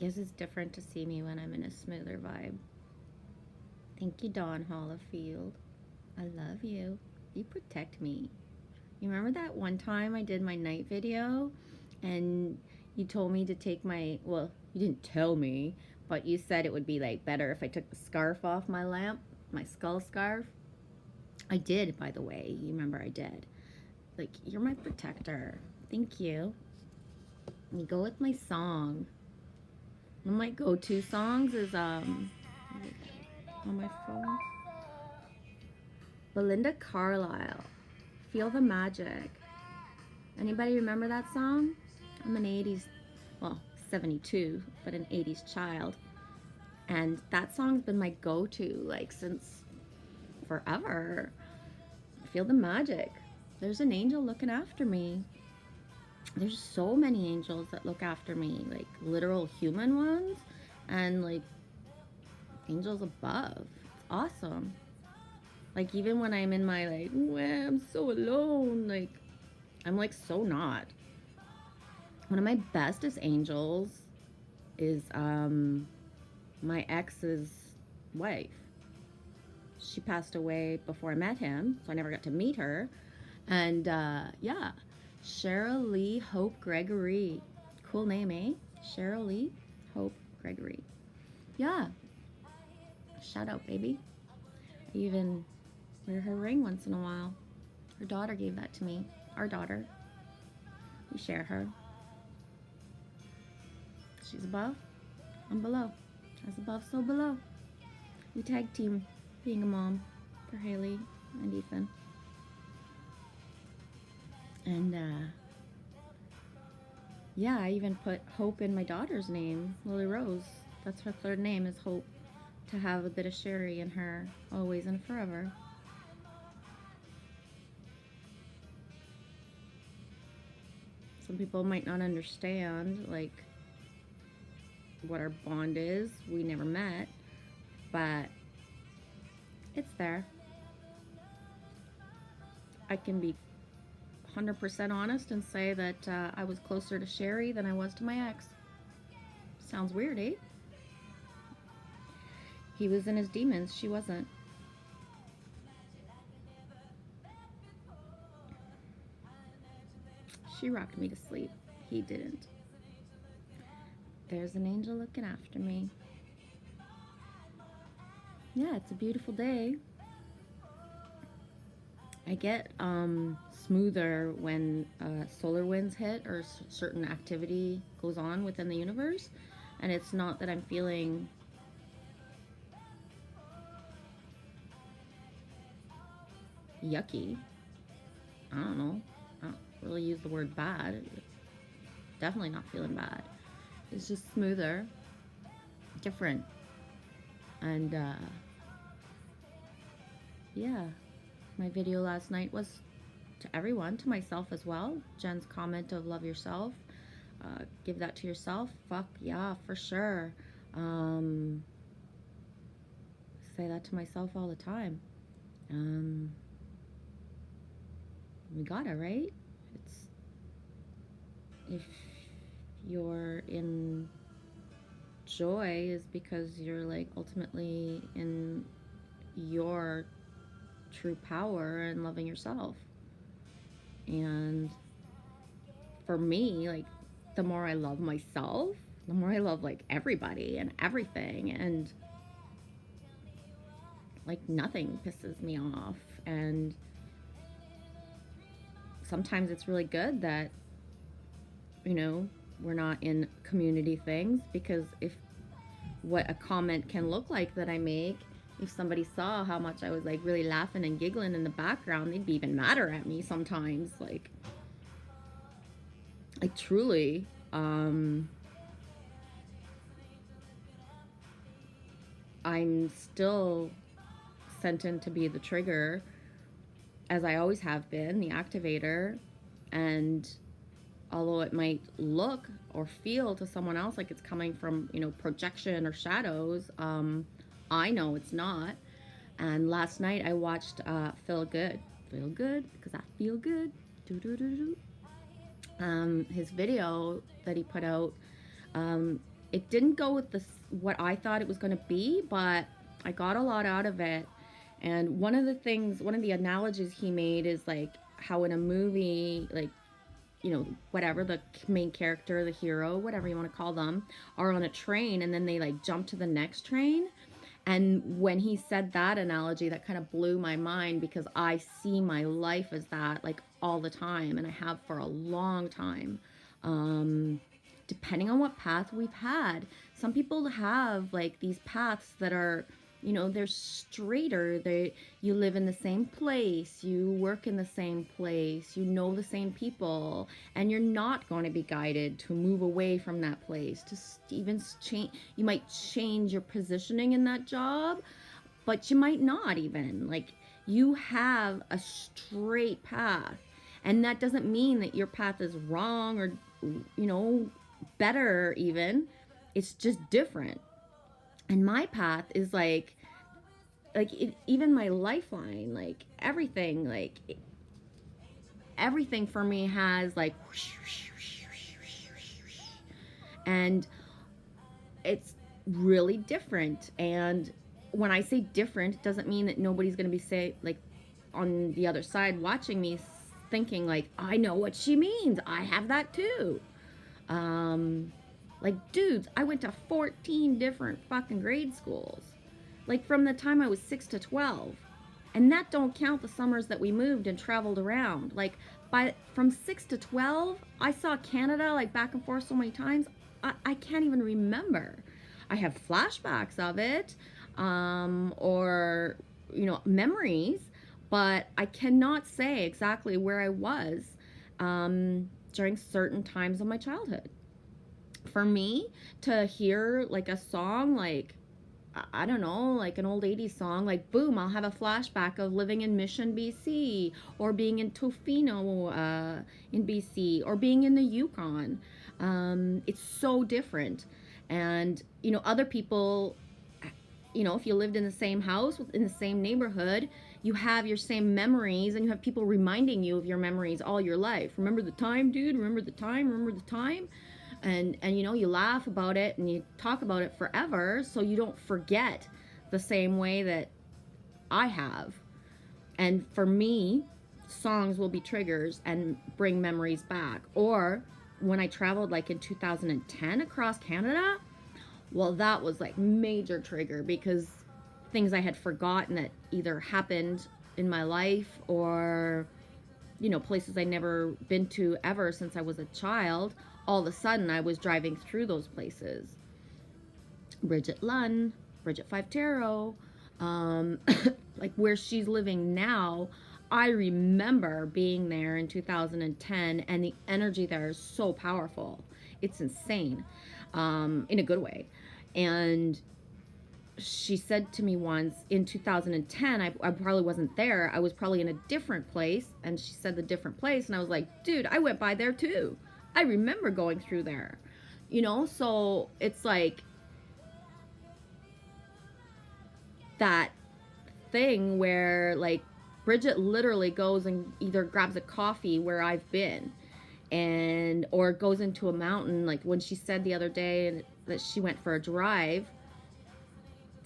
Guess it's different to see me when I'm in a smoother vibe. Thank you, Dawn Hollifield. I love you. You protect me. You remember that one time I did my night video and you told me to take my, well, you didn't tell me, but you said it would be like better if I took the scarf off my lamp, my skull scarf. I did, by the way. You remember I did. Like, you're my protector. Thank you. You go with my song. One of my go-to songs is on my phone. Belinda Carlisle. Feel the Magic. Anybody remember that song? I'm an 80s, well, 72, but an 80s child. And that song's been my go-to like since forever. Feel the magic. There's an angel looking after me. There's so many angels that look after me, like literal human ones and like angels above. It's awesome. Like even when I'm in my like, I'm so alone, like I'm like so not. One of my bestest angels is my ex's wife. She passed away before I met him, so I never got to meet her. And yeah, Cheryl Lee Hope Gregory. Cool name, eh? Cheryl Lee Hope Gregory. Yeah. Shout out, baby. I even wear her ring once in a while. Her daughter gave that to me. Our daughter. We share her. She's above, I'm below. As above, so below. We tag team being a mom for Haley and Ethan. And yeah, I even put Hope in my daughter's name, Lily Rose. That's her third name is Hope, to have a bit of Sherry in her always and forever. Some people might not understand like what our bond is. We never met, but it's there. I can be 100% honest and say that I was closer to Sherry than I was to my ex. Sounds weird, eh? He was in his demons, she wasn't. She rocked me to sleep. He didn't. There's an angel looking after me. Yeah, it's a beautiful day. I get smoother when solar winds hit or certain activity goes on within the universe. And it's not that I'm feeling yucky. I don't know. I don't really use the word bad. Definitely not feeling bad. It's just smoother, different. And yeah, my video last night was to everyone, to myself as well. Jen's comment of love yourself. Give that to yourself. Fuck yeah, for sure. Say that to myself all the time. We gotta, right? It's if you're in joy is because you're like ultimately in your true power and loving yourself. And for me, like the more I love myself, the more I love like everybody and everything, and like nothing pisses me off. And sometimes it's really good that, you know, we're not in community things, because if what a comment can look like that I make, if somebody saw how much I was like really laughing and giggling in the background, they'd be even madder at me sometimes. Like truly, I'm still sent to be the trigger, as I always have been, the activator. And although it might look or feel to someone else like it's coming from, you know, projection or shadows, I know it's not. And last night I watched Feel Good, because I feel good. His video that he put out, it didn't go with what I thought it was going to be, but I got a lot out of it. And one of the analogies he made is like how in a movie, like, you know, whatever, the main character, the hero, whatever you want to call them, are on a train and then they like jump to the next train. And when he said that analogy, that kind of blew my mind, because I see my life as that, like, all the time, and I have for a long time. Depending on what path we've had, some people have like these paths that are, you know, they're straighter. You live in the same place, you work in the same place, you know the same people, and you're not going to be guided to move away from that place, to even change. You might change your positioning in that job, but you might not even. Like, you have a straight path, and that doesn't mean that your path is wrong or, you know, better even. It's just different. And my path is like even my lifeline, like everything, everything for me has like, and it's really different. And when I say different, it doesn't mean that nobody's going to be like on the other side watching me thinking like, I know what she means, I have that too. Like, dudes, I went to 14 different fucking grade schools. Like, from the time I was 6 to 12. And that don't count the summers that we moved and traveled around. Like, from 6 to 12, I saw Canada, like, back and forth so many times, I can't even remember. I have flashbacks of it, or, you know, memories, but I cannot say exactly where I was during certain times of my childhood. For me to hear like a song, like, I don't know, like an old 80s song, like, boom, I'll have a flashback of living in Mission, BC, or being in Tofino in BC, or being in the Yukon. It's so different. And, you know, other people, you know, if you lived in the same house, in the same neighborhood, you have your same memories, and you have people reminding you of your memories all your life. Remember the time, dude? Remember the time? Remember the time? And you know, you laugh about it and you talk about it forever, so you don't forget the same way that I have. And for me, songs will be triggers and bring memories back. Or when I traveled like in 2010 across Canada, well, that was like major trigger, because things I had forgotten that either happened in my life, or, you know, places I'd never been to ever since I was a child. All of a sudden, I was driving through those places. Bridget Lunn, Bridget Five Tarot, like where she's living now, I remember being there in 2010, and the energy there is so powerful. It's insane, in a good way. And she said to me once in 2010, I probably wasn't there. I was probably in a different place. And she said the different place. And I was like, dude, I went by there too. I remember going through there, you know? So it's like that thing where like Bridget literally goes and either grabs a coffee where I've been, and or goes into a mountain. Like when she said the other day that she went for a drive,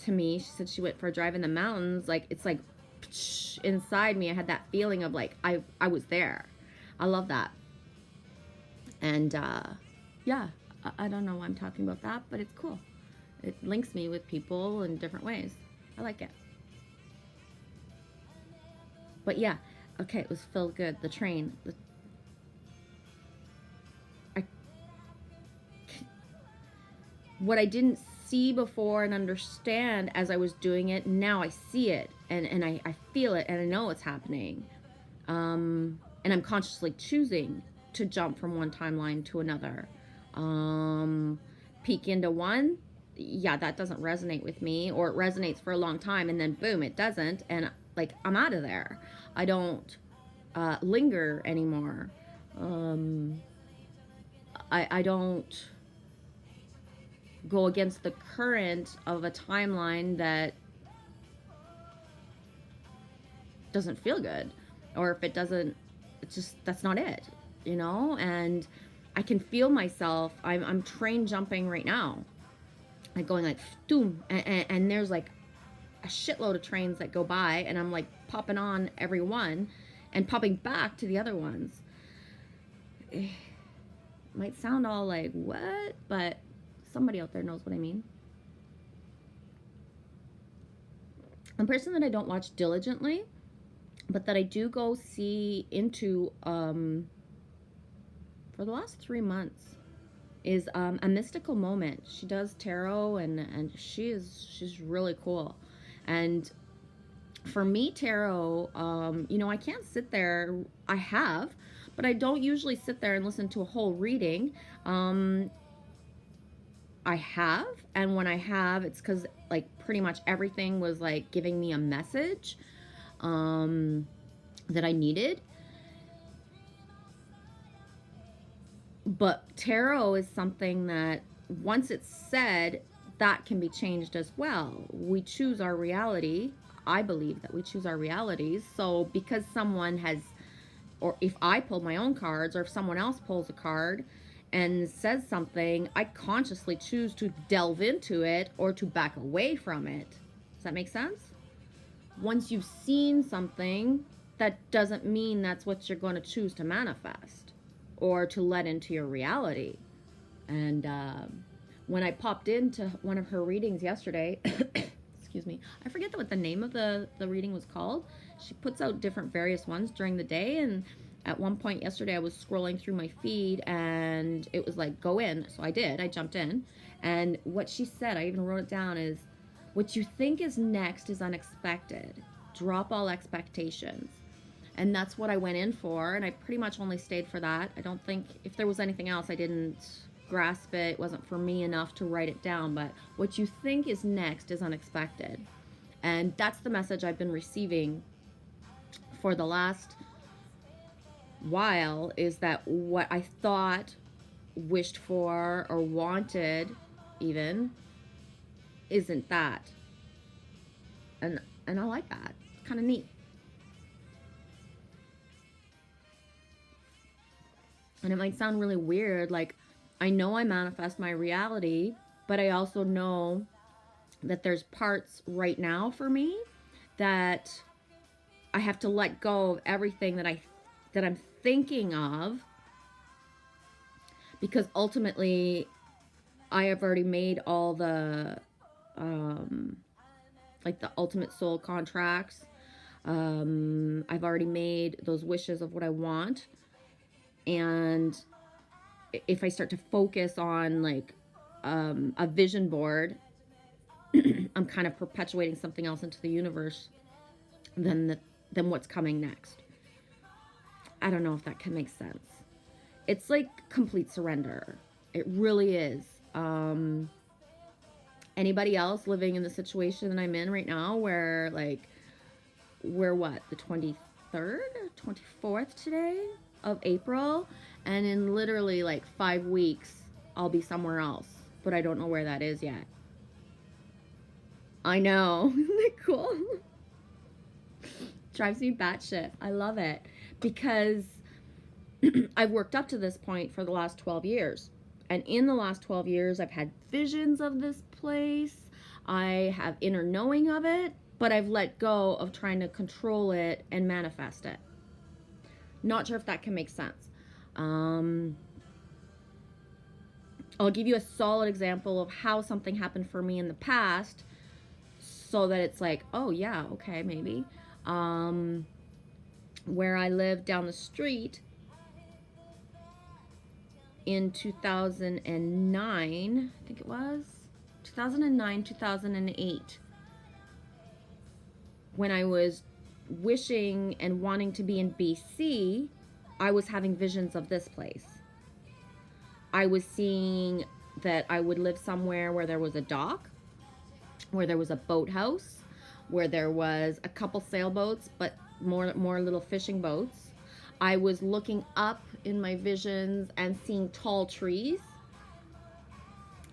to me, she said she went for a drive in the mountains. Like, it's like inside me, I had that feeling of like I was there. I love that. And yeah, I don't know why I'm talking about that, but it's cool. It links me with people in different ways. I like it. But yeah, okay, it was Feel Good. The train. What I didn't see before and understand as I was doing it, now I see it, and I feel it, and I know it's happening. And I'm consciously choosing to jump from one timeline to another. Peek into one, yeah, that doesn't resonate with me, or it resonates for a long time, and then boom, it doesn't, and like, I'm out of there. I don't linger anymore. I don't go against the current of a timeline that doesn't feel good, or if it doesn't, it's just, that's not it, you know. And I can feel myself, I'm train jumping right now. like going like doom, and there's like a shitload of trains that go by, and I'm like popping on every one and popping back to the other ones. It might sound all like what, but somebody out there knows what I mean. I'm a person that I don't watch diligently, but that I do go see into for the last 3 months is a mystical moment. She does tarot, and she's really cool. And for me, tarot, I can't sit there. I have, but I don't usually sit there and listen to a whole reading. I have, and when I have, it's because like pretty much everything was like giving me a message that I needed. But tarot is something that once it's said, that can be changed as well. We choose our reality. I believe that we choose our realities. So because someone has, or if I pull my own cards, or if someone else pulls a card and says something, I consciously choose to delve into it or to back away from it. Does that make sense? Once you've seen something, that doesn't mean that's what you're going to choose to manifest or to let into your reality. And when I popped into one of her readings yesterday, excuse me, I forget what the name of the reading was called. She puts out different various ones during the day, and at one point yesterday I was scrolling through my feed and it was like, go in. So I did. I jumped in. And what she said, I even wrote it down, is what you think is next is unexpected. Drop all expectations. And that's what I went in for, and I pretty much only stayed for that. I don't think, if there was anything else, I didn't grasp it. It wasn't for me enough to write it down, but what you think is next is unexpected. And that's the message I've been receiving for the last while, is that what I thought, wished for, or wanted even, isn't that. And I like that. It's kind of neat. And it might sound really weird, like, I know I manifest my reality, but I also know that there's parts right now for me that I have to let go of everything that I'm thinking of, because ultimately I have already made all the like the ultimate soul contracts. I've already made those wishes of what I want. And if I start to focus on like a vision board, I'm kind of perpetuating something else into the universe than what's coming next. I don't know if that can make sense. It's like complete surrender. It really is. Anybody else living in the situation that I'm in right now, where like we're what, the 23rd, 24th today of April, and in literally like 5 weeks I'll be somewhere else, but I don't know where that is yet. I know. Isn't that cool? Drives me batshit. I love it, because I've worked up to this point for the last 12 years. And in the last 12 years, I've had visions of this place. I have inner knowing of it, but I've let go of trying to control it and manifest it. Not sure if that can make sense. I'll give you a solid example of how something happened for me in the past, so that it's like, oh yeah, okay, maybe. Where I lived down the street in 2009, I think it was 2009, 2008, when I was wishing and wanting to be in BC, I was having visions of this place. I was seeing that I would live somewhere where there was a dock, where there was a boathouse, where there was a couple sailboats, but more little fishing boats. I was looking up in my visions and seeing tall trees.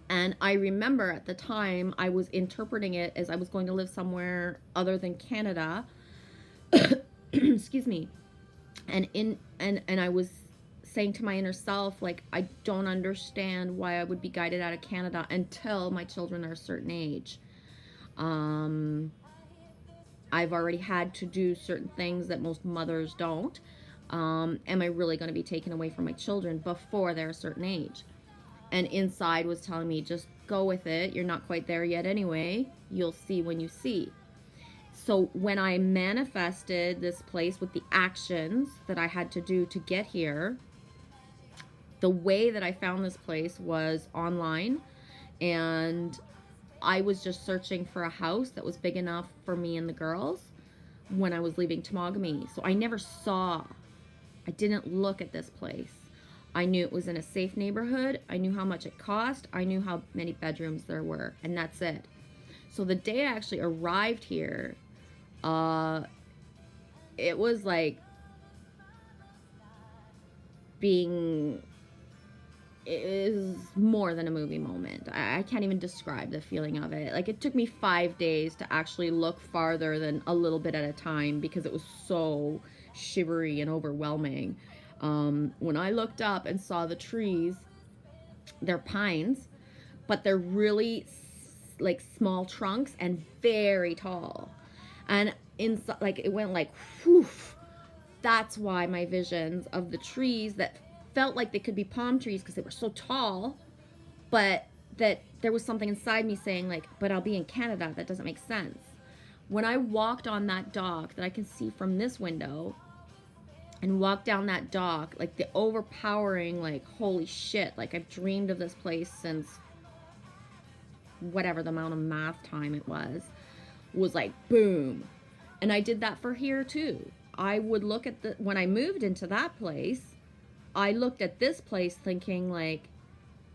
And I remember at the time I was interpreting it as I was going to live somewhere other than Canada. Excuse me. And I was saying to my inner self, like, I don't understand why I would be guided out of Canada until my children are a certain age. I've already had to do certain things that most mothers don't. Am I really going to be taken away from my children before they're a certain age? And inside was telling me, just go with it. You're not quite there yet anyway. You'll see when you see. So when I manifested this place with the actions that I had to do to get here, the way that I found this place was online, and I was just searching for a house that was big enough for me and the girls when I was leaving Temagami. So I never saw, I didn't look at this place. I knew it was in a safe neighborhood. I knew how much it cost. I knew how many bedrooms there were, and that's it. So the day I actually arrived here, it was like being, it is more than a movie moment. I can't even describe the feeling of it. Like, it took me 5 days to actually look farther than a little bit at a time because it was so shivery and overwhelming. When I looked up and saw the trees, they're pines, but they're really like small trunks and very tall. And inside, like, it went like, whew. That's why my visions of the trees that felt like they could be palm trees because they were so tall, but that there was something inside me saying, like, but I'll be in Canada. That doesn't make sense. When I walked on that dock that I can see from this window and walked down that dock, like, the overpowering, like, holy shit, like, I've dreamed of this place since whatever the amount of math time it was like, boom. And I did that for here too. I would look at when I moved into that place, I looked at this place thinking, like,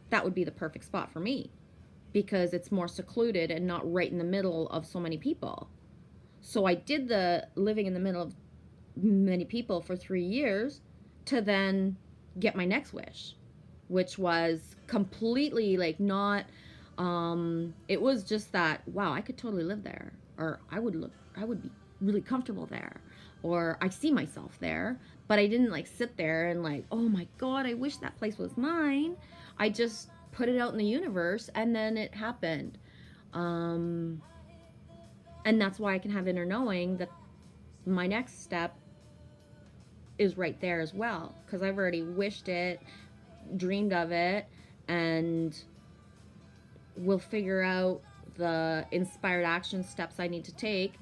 that would be the perfect spot for me because it's more secluded and not right in the middle of so many people. So I did the living in the middle of many people for 3 years to then get my next wish, which was completely like not, it was just that, wow, I could totally live there, or I would be really comfortable there, or I see myself there. But I didn't like sit there and like, oh my God, I wish that place was mine. I just put it out in the universe and then it happened. And that's why I can have inner knowing that my next step is right there as well, because I've already wished it, dreamed of it, and will figure out the inspired action steps I need to take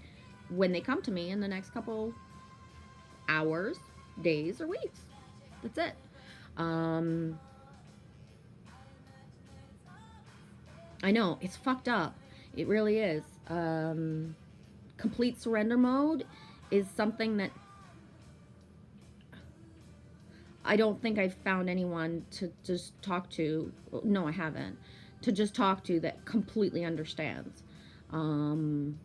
when they come to me in the next couple hours, days, or weeks. That's it. I know, it's fucked up. It really is. Complete surrender mode is something that I don't think I've found anyone to just talk to. No, I haven't. To just talk to that completely understands. And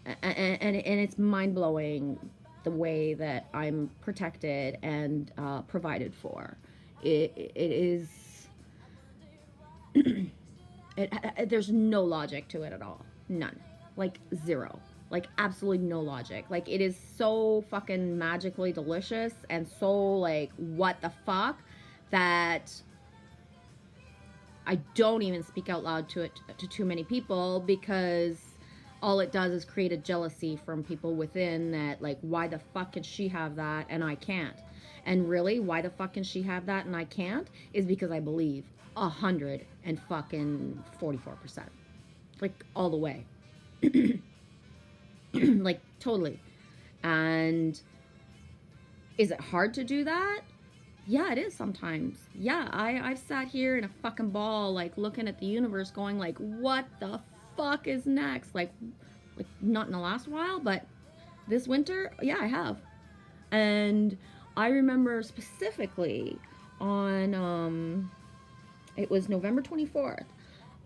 it's mind-blowing the way that I'm protected and provided for. It is there's no logic to it at all. None. Like, zero. Like, absolutely no logic. Like, it is so fucking magically delicious and so, like, what the fuck, that I don't even speak out loud to it to too many people, because all it does is create a jealousy from people within that, like, why the fuck can she have that and I can't? And really, why the fuck can she have that and I can't? Is because I believe 144%. Like, all the way. Like, totally. And is it hard to do that? Yeah, it is sometimes. Yeah, I've sat here in a fucking ball, like, looking at the universe going, like, what the fuck is next? Like not in the last while, but this winter, yeah, I have. And I remember specifically on, it was November 24th,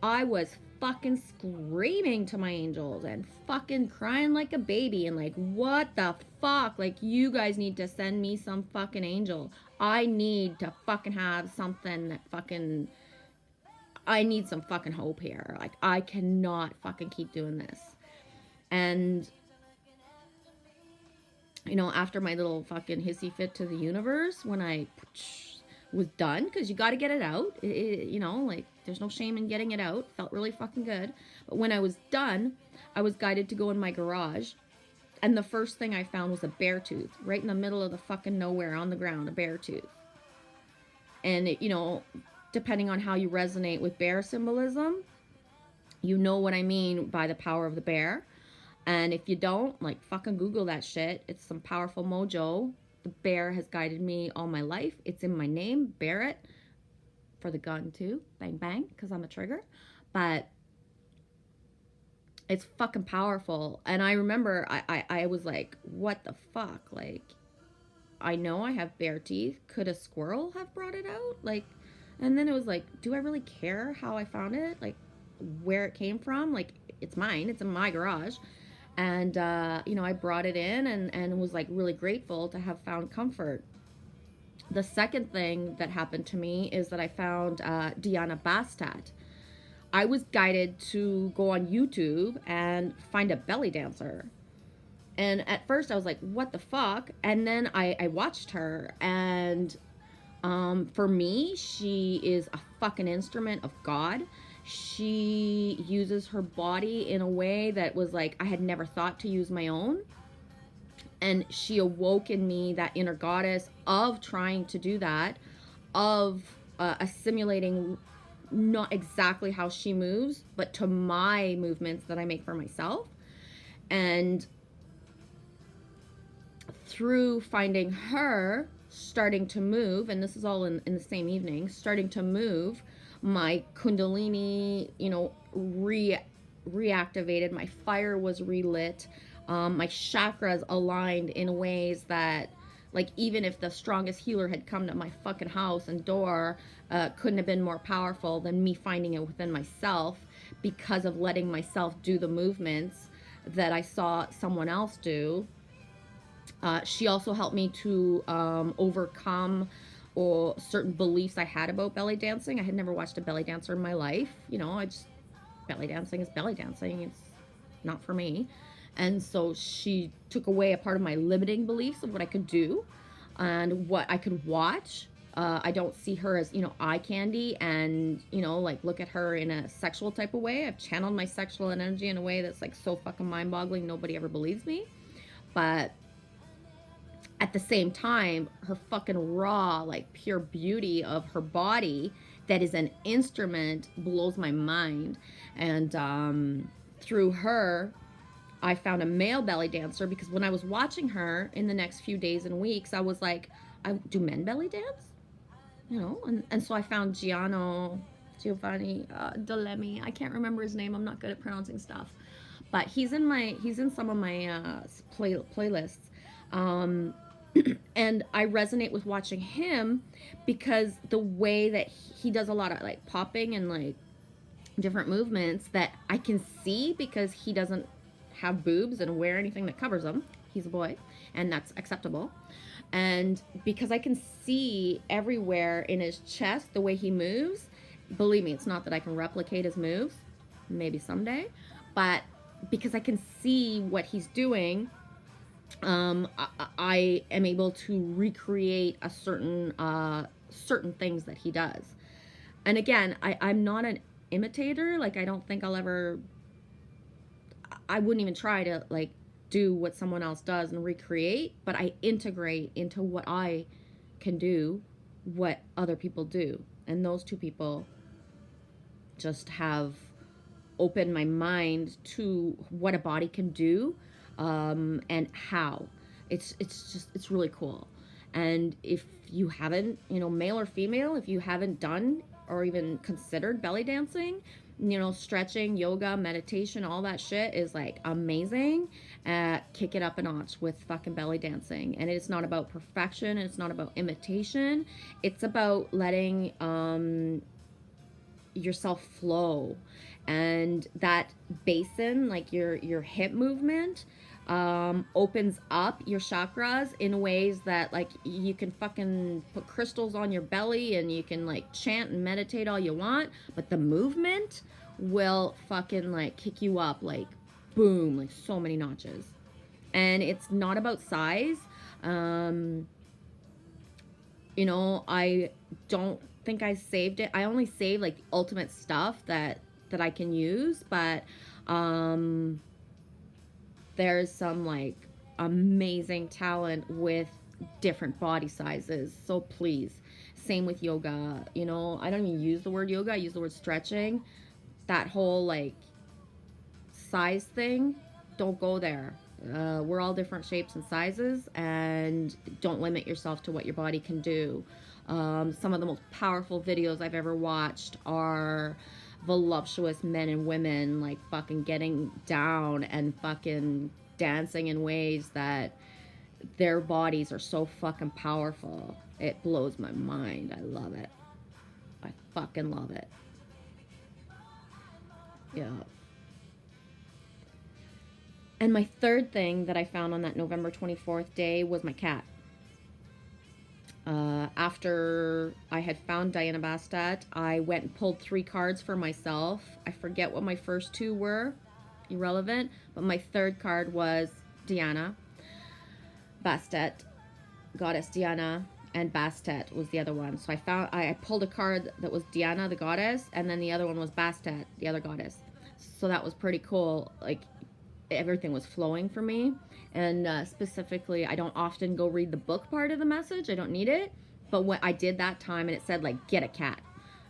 I was fucking screaming to my angels and fucking crying like a baby and like, what the fuck? Like, you guys need to send me some fucking angel. I need to fucking have something that fucking, I need some fucking hope here. Like, I cannot fucking keep doing this. And you know, after my little fucking hissy fit to the universe, when I was done, because you got to get it out, you know, like there's no shame in getting it out. Felt really fucking good. But when I was done, I was guided to go in my garage, and the first thing I found was a bear tooth right in the middle of the fucking nowhere on the ground, a bear tooth. And it, you know, depending on how you resonate with bear symbolism, you know what I mean by the power of the bear. And if you don't, like, fucking Google that shit. It's some powerful mojo. The bear has guided me all my life. It's in my name, Barrett, for the gun too. Bang, bang, because I'm a trigger. But it's fucking powerful. And I remember I was like, what the fuck? Like, I know I have bear teeth. Could a squirrel have brought it out? Like, and then it was like, do I really care how I found it? Like, where it came from? Like, it's mine. It's in my garage. And, you know, I brought it in and was like really grateful to have found comfort. The second thing that happened to me is that I found Diana Bastat. I was guided to go on YouTube and find a belly dancer. And at first I was like, what the fuck? And then I watched her, and for me, she is a fucking instrument of God. She uses her body in a way that was like, I had never thought to use my own. And she awoke in me that inner goddess of trying to do that, of assimilating not exactly how she moves, but to my movements that I make for myself. And through finding her, starting to move, and this is all in the same evening, starting to move, my kundalini, you know, reactivated, my fire was relit, my chakras aligned in ways that, like, even if the strongest healer had come to my fucking house and door, couldn't have been more powerful than me finding it within myself, because of letting myself do the movements that I saw someone else do. She also helped me to overcome or certain beliefs I had about belly dancing. I had never watched a belly dancer in my life. You know, belly dancing is belly dancing. It's not for me. And so she took away a part of my limiting beliefs of what I could do and what I could watch. I don't see her as, you know, eye candy and, you know, like look at her in a sexual type of way. I've channeled my sexual energy in a way that's like so fucking mind-boggling. Nobody ever believes me. But at the same time, her fucking raw, like pure beauty of her body that is an instrument blows my mind. And through her, I found a male belly dancer, because when I was watching her in the next few days and weeks, I was like, do men belly dance? You know, and so I found Giovanni Dolemi. I can't remember his name. I'm not good at pronouncing stuff, but he's in some of my playlists. And I resonate with watching him because the way that he does a lot of like popping and like different movements that I can see, because he doesn't have boobs and wear anything that covers them. He's a boy, and that's acceptable. And because I can see everywhere in his chest the way he moves, believe me, it's not that I can replicate his moves, maybe someday, but because I can see what he's doing, I am able to recreate a certain things that he does. And again, I'm not an imitator. Like, I don't think I wouldn't even try to like do what someone else does and recreate, but I integrate into what I can do, what other people do. And those two people just have opened my mind to what a body can do, and how. It's really cool. And if you haven't, you know, male or female, if you haven't done or even considered belly dancing, you know, stretching, yoga, meditation, all that shit is like amazing. Kick it up a notch with fucking belly dancing. And it's not about perfection. It's not about imitation. It's about letting yourself flow. And that basin, like your hip movement, opens up your chakras in ways that like you can fucking put crystals on your belly and you can like chant and meditate all you want, but the movement will fucking like kick you up like boom, like so many notches. And it's not about size. Um, you know, I don't think I saved it. I only saved like the ultimate stuff that I can use, but um there's some like amazing talent with different body sizes. So please, same with yoga. You know, I don't even use the word yoga, I use the word stretching. That whole like size thing, don't go there. We're all different shapes and sizes, and don't limit yourself to what your body can do. Some of the most powerful videos I've ever watched are voluptuous men and women like fucking getting down and fucking dancing in ways that their bodies are so fucking powerful. It blows my mind. I love it. I fucking love it. Yeah. And my third thing that I found on that November 24th day was my cat. After I had found Diana Bastet, I went and pulled 3 cards for myself. I forget what my first 2 were, irrelevant, but my third card was Diana Bastet, goddess Diana, and Bastet was the other one. So I pulled a card that was Diana, the goddess, and then the other one was Bastet, the other goddess. So that was pretty cool. Like, everything was flowing for me. And specifically, I don't often go read the book part of the message. I don't need it. But when I did that time, and it said like, get a cat.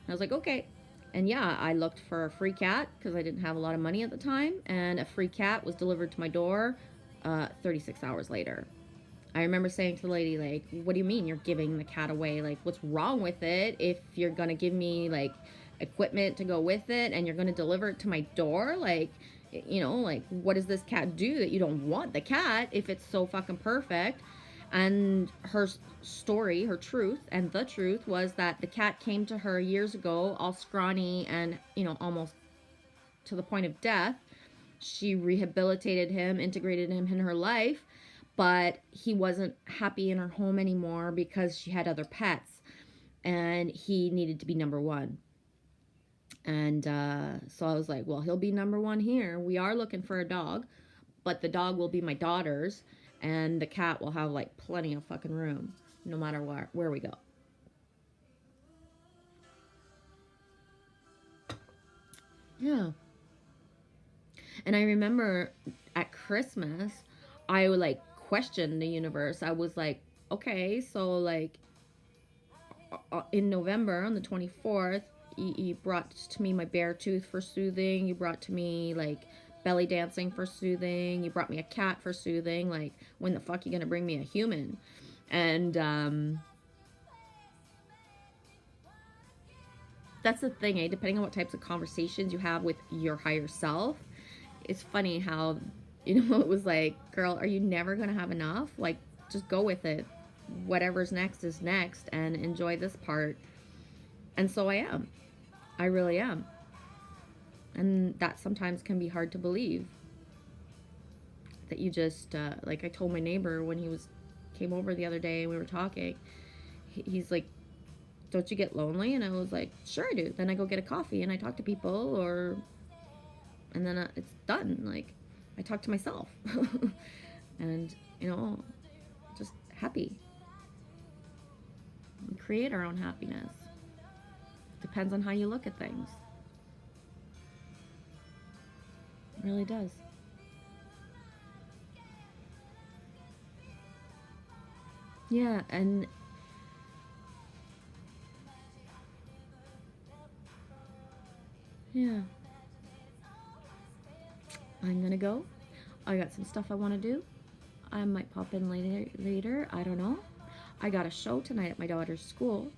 I was like, okay. And yeah, I looked for a free cat because I didn't have a lot of money at the time. And a free cat was delivered to my door 36 hours later. I remember saying to the lady, like, what do you mean you're giving the cat away? Like, what's wrong with it if you're going to give me, like, equipment to go with it and you're going to deliver it to my door? Like, you know, like, what does this cat do that you don't want the cat if it's so fucking perfect? And her story, her truth, and the truth was that the cat came to her years ago, all scrawny and, you know, almost to the point of death. She rehabilitated him, integrated him in her life, but he wasn't happy in her home anymore because she had other pets and he needed to be number one. And so I was like, well, he'll be number one here. We are looking for a dog, but the dog will be my daughter's, and the cat will have like plenty of fucking room no matter where we go. Yeah. And I remember at Christmas, I would like question the universe. I was like, okay, so like in November on the 24th, you brought to me my bear tooth for soothing. You brought to me like belly dancing for soothing. You brought me a cat for soothing. Like, when the fuck you gonna bring me a human? And that's the thing, eh? Depending on what types of conversations you have with your higher self, it's funny how, you know, it was like, girl, are you never gonna have enough? Like, just go with it. Whatever's next is next, and enjoy this part. And so I am. I really am. And that sometimes can be hard to believe. That you just, like I told my neighbor when he came over the other day and we were talking, he's like, don't you get lonely? And I was like, sure I do. Then I go get a coffee and I talk to people, and then it's done. Like, I talk to myself. And, you know, just happy. We create our own happiness. Depends on how you look at things. It really does. Yeah, and yeah. I'm gonna go. I got some stuff I want to do. I might pop in later. I don't know. I got a show tonight at my daughter's school.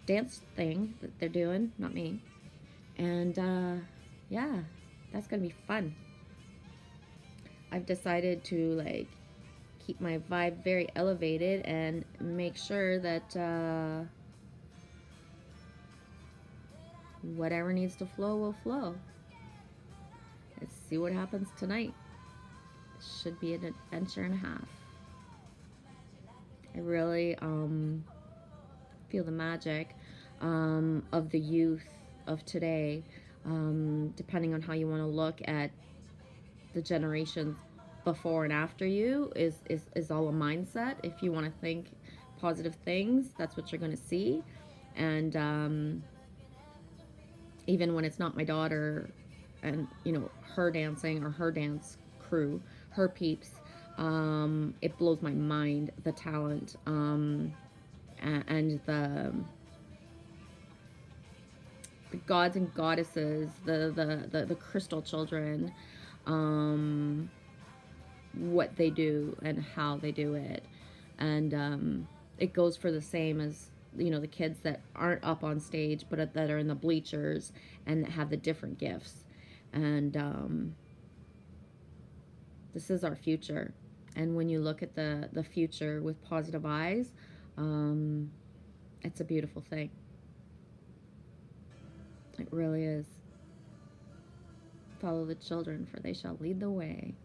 Dance thing that they're doing, not me. And yeah, that's gonna be fun. I've decided to like keep my vibe very elevated and make sure that whatever needs to flow will flow. Let's see what happens tonight. Should be an adventure and a half. I really feel the magic of the youth of today, depending on how you want to look at the generations before and after you is all a mindset. If you want to think positive things, that's what you're going to see. And even when it's not my daughter and, you know, her dancing or her dance crew, her peeps, it blows my mind, the talent, and the gods and goddesses, the crystal children, what they do and how they do it. And it goes for the same as, you know, the kids that aren't up on stage but that are in the bleachers and have the different gifts. And this is our future. And when you look at the future with positive eyes, it's a beautiful thing. It really is. Follow the children, for they shall lead the way.